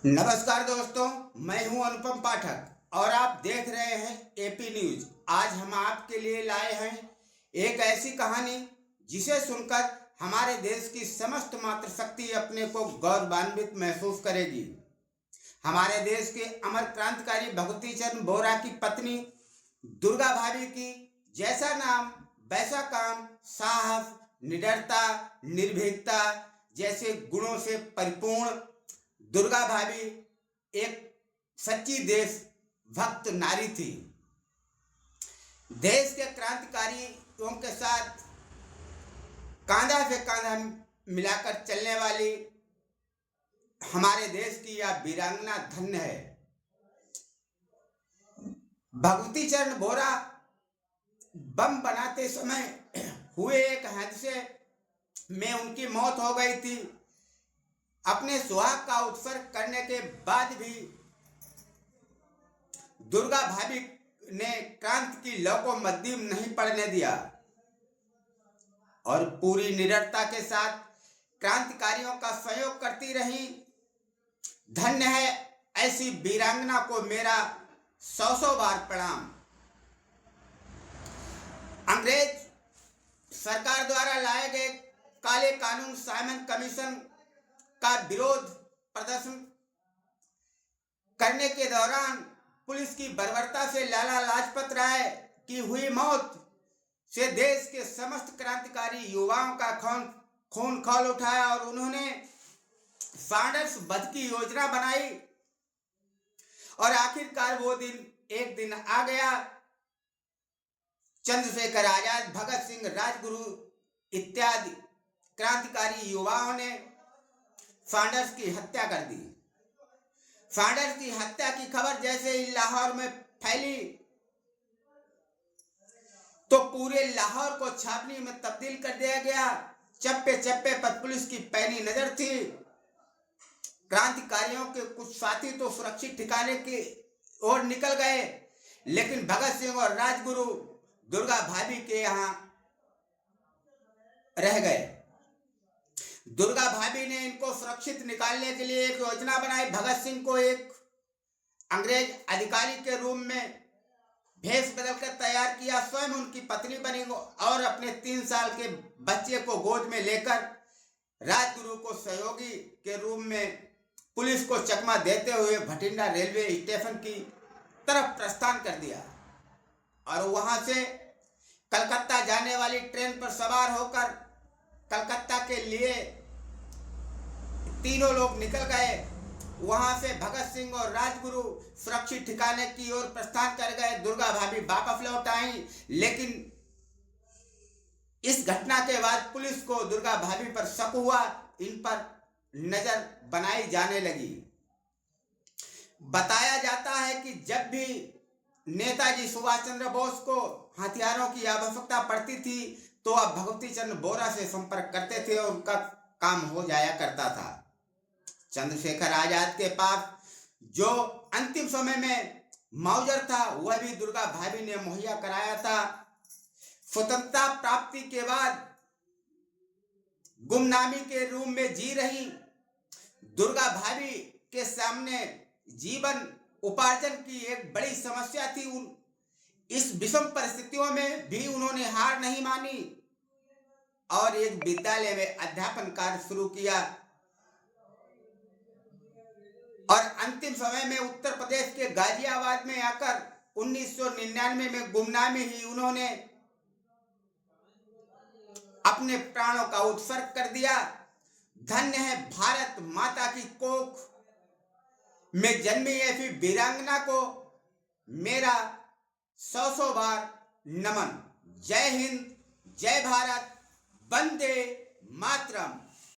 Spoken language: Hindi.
नमस्कार दोस्तों, मैं हूं अनुपम पाठक और आप देख रहे हैं एपी न्यूज। आज हम आपके लिए लाए हैं एक ऐसी कहानी जिसे सुनकर हमारे देश की समस्त मातृशक्ति अपने को गौरवान्वित महसूस करेगी। हमारे देश के अमर क्रांतिकारी भगवती चरण बोरा की पत्नी दुर्गा भाभी की जैसा नाम वैसा काम, साहस, निडरता, निर्भीकता जैसे गुणों से परिपूर्ण दुर्गा भाभी एक सच्ची देशभक्त नारी थी। देश के क्रांतिकारियों के साथ कांधा से कांधा मिलाकर चलने वाली हमारे देश की यह वीरांगना धन्य है। भगवती चरण बोरा बम बनाते समय हुए एक हादसे में उनकी मौत हो गई थी। अपने सुहाग का उत्सर्ग करने के बाद भी दुर्गा भाभी ने क्रांति की लौ को मध्यम नहीं पड़ने दिया और पूरी निडरता के साथ क्रांतिकारियों का सहयोग करती रही। धन्य है ऐसी वीरांगना को मेरा 100 बार प्रणाम। अंग्रेज सरकार द्वारा लाए गए काले कानून साइमन कमीशन का विरोध प्रदर्शन करने के दौरान पुलिस की बर्बरता से लाला लाजपत राय की हुई मौत से देश के समस्त क्रांतिकारी युवाओं का खून खौल उठाया और उन्होंने सैंडर्स वध की योजना बनाई और आखिरकार वो एक दिन आ गया। चंद्रशेखर आजाद, भगत सिंह, राजगुरु इत्यादि क्रांतिकारी युवाओं ने सैंडर्स की हत्या कर दी। सैंडर्स की हत्या की खबर जैसे ही लाहौर में फैली तो पूरे लाहौर को छावनी में तब्दील कर दिया गया। चप्पे चप्पे पर पुलिस की पैनी नजर थी। क्रांतिकारियों के कुछ साथी तो सुरक्षित ठिकाने की ओर निकल गए, लेकिन भगत सिंह और राजगुरु दुर्गा भाभी के यहां रह गए। दुर्गा भाभी ने इनको सुरक्षित निकालने के लिए एक योजना बनाई। भगत सिंह को एक अंग्रेज अधिकारी के रूप में भेष बदलकर तैयार किया, स्वयं उनकी पत्नी बनी और अपने 3 साल के बच्चे को गोद में लेकर राजगुरु को सहयोगी के रूप में पुलिस को चकमा देते हुए भटिंडा रेलवे स्टेशन की तरफ प्रस्थान कर दिया और वहां से कलकत्ता जाने वाली ट्रेन पर सवार होकर कलकत्ता के लिए तीनों लोग निकल गए। वहां से भगत सिंह और राजगुरु सुरक्षित ठिकाने की ओर प्रस्थान कर गए। दुर्गा भाभी वापस लौट आई, लेकिन इस घटना के बाद पुलिस को दुर्गा भाभी पर शक हुआ। इन पर नजर बनाई जाने लगी। बताया जाता है कि जब भी नेताजी सुभाष चंद्र बोस को हथियारों की आवश्यकता पड़ती थी तो अब भगवती चरण बोरा से संपर्क करते थे और उनका काम हो जाया करता था। चंद्रशेखर आजाद के पास जो अंतिम समय में मौजर था वह भी दुर्गा भाभी ने मुहैया कराया था। स्वतंत्रता प्राप्ति के बाद गुमनामी के रूप में जी रही दुर्गा भाभी के सामने जीवन उपार्जन की एक बड़ी समस्या थी। इस विषम परिस्थितियों में भी उन्होंने हार नहीं मानी और एक विद्यालय में अध्यापन कार्य शुरू किया और अंतिम समय में उत्तर प्रदेश के गाजियाबाद में आकर 1999 में गुमनामी ही उन्होंने अपने प्राणों का उत्सर्ग कर दिया। धन्य है भारत माता की कोख में जन्मी ऐसी वीरांगना को मेरा 100 बार नमन। जय हिंद, जय भारत, वंदे मातरम।